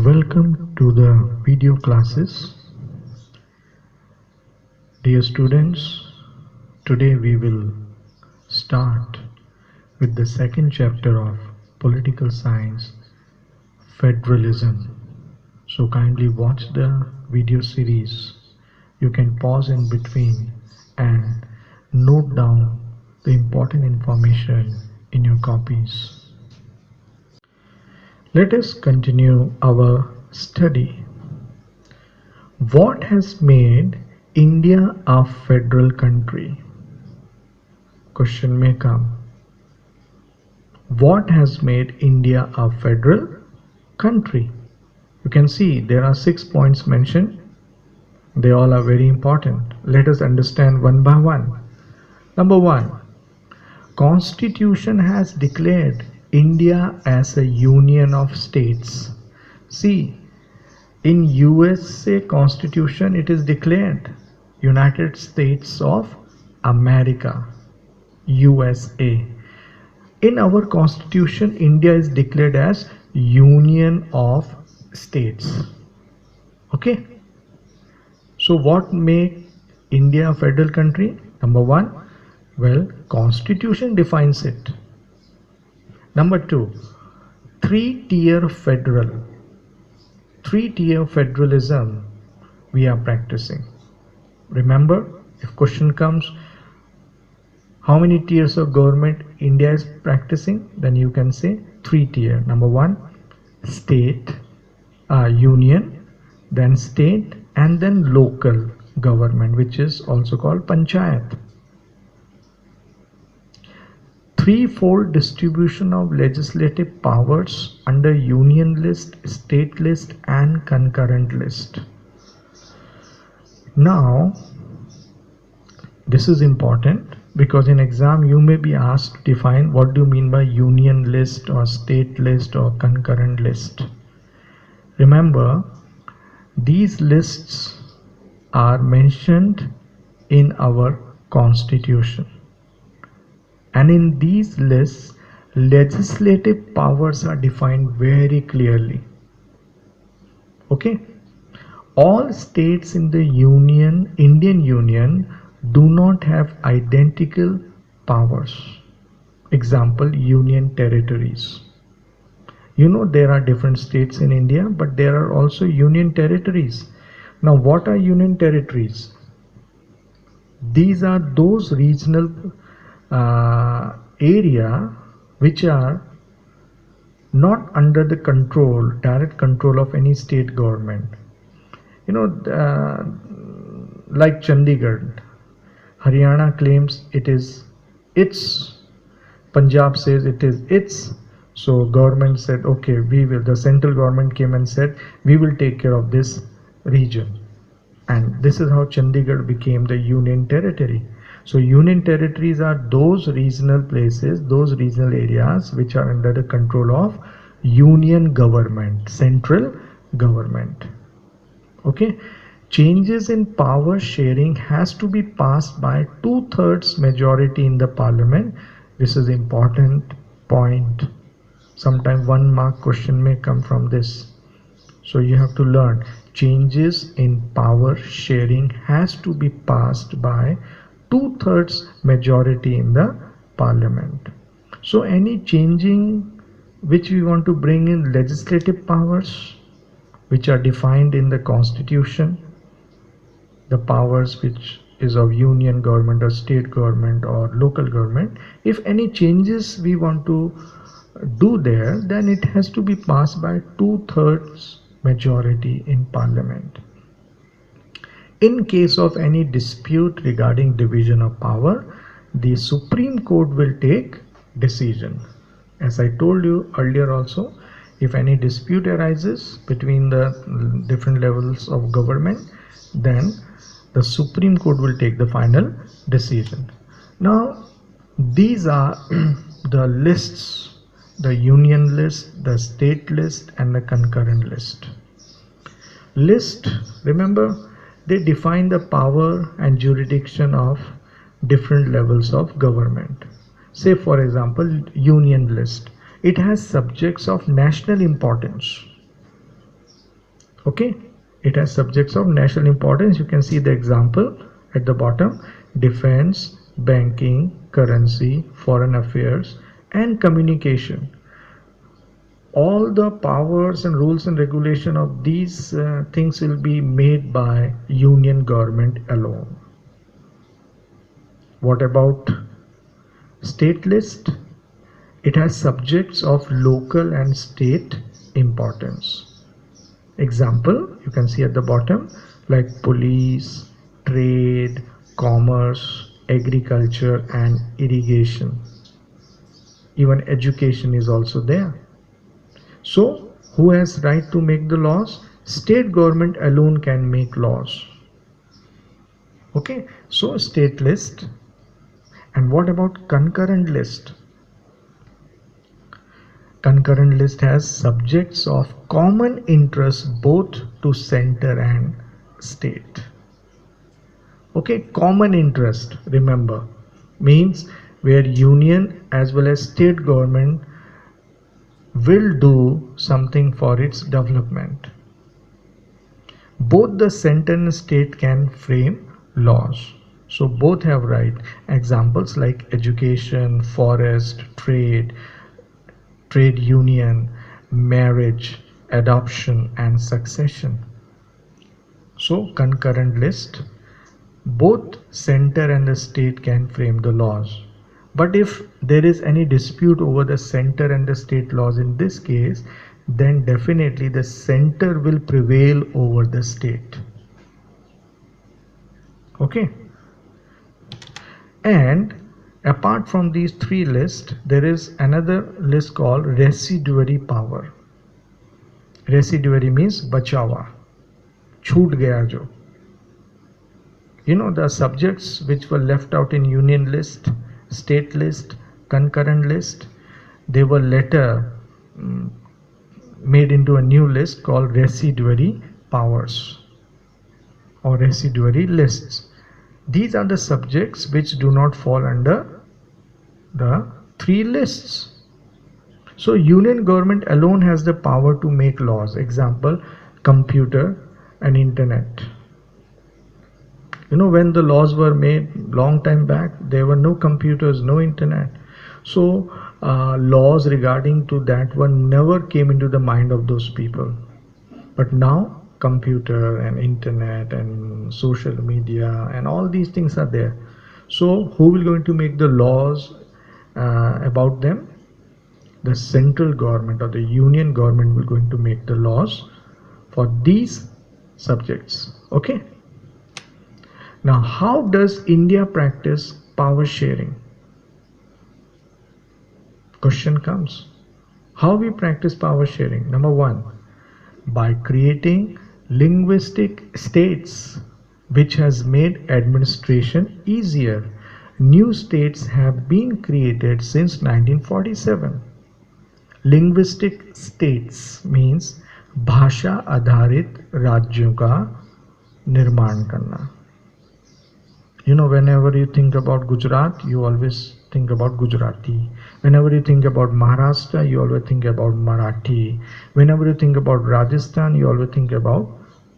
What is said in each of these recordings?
Welcome to the video classes. Dear students, today we will start with the second chapter of Political Science, Federalism. So kindly watch the video series. You can pause in between and note down the important information in your copies. Let us continue our study. What has made India a federal country? Question may come. What has made India a federal country? You can see there are 6 points mentioned. They all are very important. Let us understand one by one. Number 1. Constitution has declared India as a union of states. See, in USA Constitution it is declared United States of America, USA. In our Constitution, India is declared as Union of States. Okay. So what make India a federal country? Number 1, well, Constitution defines it. Number 2, three-tier federalism we are practicing. Remember, if question comes, how many tiers of government India is practicing, then you can say 3-tier. Number 1, state, union, then state, and then local government, which is also called panchayat. Threefold distribution of legislative powers under union list, state list, and concurrent list. Now, this is important because in exam you may be asked to define what do you mean by union list or state list or concurrent list. Remember, these lists are mentioned in our Constitution. And in these lists, legislative powers are defined very clearly. Okay? All states in the Indian Union do not have identical powers. Example, union territories. You know there are different states in India, but there are also union territories. Now what are union territories? These are those regional area which are not under the direct control of any state government. You know, like Chandigarh, Haryana claims it is its, Punjab says it is its. So government said, okay, the central government came and said, we will take care of this region. And this is how Chandigarh became the union territory. So union territories are those regional places, those regional areas which are under the control of union government, central government. Okay. Changes in power sharing has to be passed by 2/3 majority in the parliament. This is important point. Sometime 1 mark question may come from this. So you have to learn changes in power sharing has to be passed by 2/3 majority in the parliament. So any changing which we want to bring in legislative powers which are defined in the Constitution, the powers which is of union government or state government or local government, if any changes we want to do there, then it has to be passed by 2/3 majority in parliament. In case of any dispute regarding division of power, the Supreme Court will take decision. As I told you earlier also, if any dispute arises between the different levels of government, then the Supreme Court will take the final decision. Now, these are the lists, the union list, the state list, and the concurrent list. List, remember, they define the power and jurisdiction of different levels of government. Say for example, union list. It has subjects of national importance. Okay, it has subjects of national importance. You can see the example at the bottom: defense, banking, currency, foreign affairs, and communication. All the powers and rules and regulation of these things will be made by union government alone. What about state list? It has subjects of local and state importance. Example, you can see at the bottom, like police, trade, commerce, agriculture, and irrigation. Even education is also there. So, who has right to make the laws? State government alone can make laws. Okay, so state list. And what about concurrent list? Concurrent list has subjects of common interest both to center and state. Okay, common interest, remember, means where union as well as state government will do something for its development. Both the center and state can frame laws. So both have right. Examples like education, forest, trade union, marriage, adoption, and succession. So concurrent list, both center and the state can frame the laws. But if there is any dispute over the center and the state laws in this case, then definitely the center will prevail over the state. Okay. And apart from these three lists, there is another list called residuary power. Residuary means bachawa, chhoot gaya jo. You know, the subjects which were left out in union list, state list, concurrent list, they were later made into a new list called residuary powers or residuary lists. These are the subjects which do not fall under the three lists. So union government alone has the power to make laws. Example, computer and internet. You know, when the laws were made long time back, there were no computers, no internet. So laws regarding to that one never came into the mind of those people. But now computer and internet and social media and all these things are there. So who will going to make the laws about them? The central government or the union government will going to make the laws for these subjects. Okay. Now, how does India practice power sharing? Question comes. How we practice power sharing? Number one, by creating linguistic states, which has made administration easier. New states have been created since 1947. Linguistic states means भाषा आधारित राज्यों का निर्माण करना. You know, whenever you think about Gujarat, you always think about Gujarati. Whenever you think about Maharashtra, you always think about Marathi. Whenever you think about Rajasthan, you always think about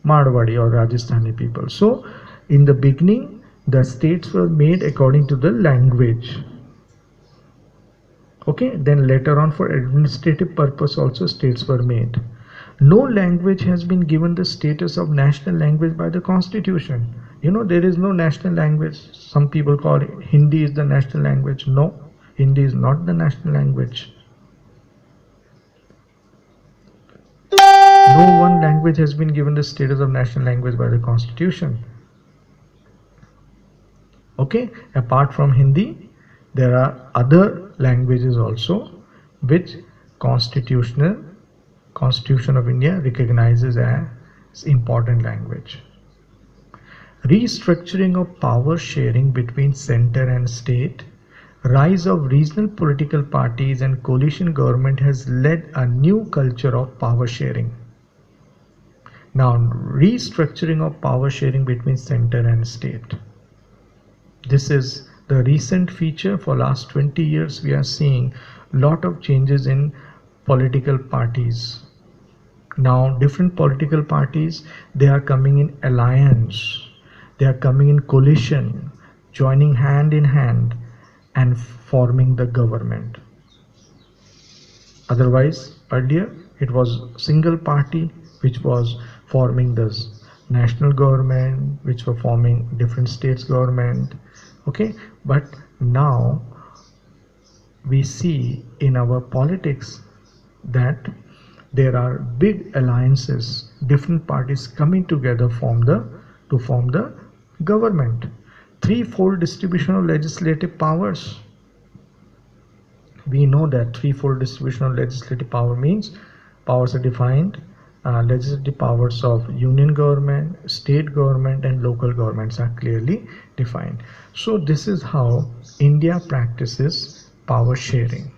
Marwadi or Rajasthani people. So, in the beginning, the states were made according to the language. Okay, then later on for administrative purpose also states were made. No language has been given the status of national language by the constitution. You know, there is no national language. Some people call it Hindi is the national language. No, Hindi is not the national language. No one language has been given the status of national language by the constitution. Okay, apart from Hindi, there are other languages also which Constitution of India recognizes as important language. Restructuring of power sharing between center and state, rise of regional political parties and coalition government has led a new culture of power sharing. Now, restructuring of power sharing between center and state. This is the recent feature. For last 20 years we are seeing lot of changes in political parties. Now different political parties, they are coming in alliance, they are coming in coalition, joining hand in hand and forming the government. Otherwise earlier it was single party which was forming this national government, which were forming different states government. Okay, but now we see in our politics that there are big alliances, different parties coming together to form the government. Threefold distribution of legislative powers. We know that threefold distribution of legislative power means powers are defined. Legislative powers of union government, state government and local governments are clearly defined. So this is how India practices power sharing.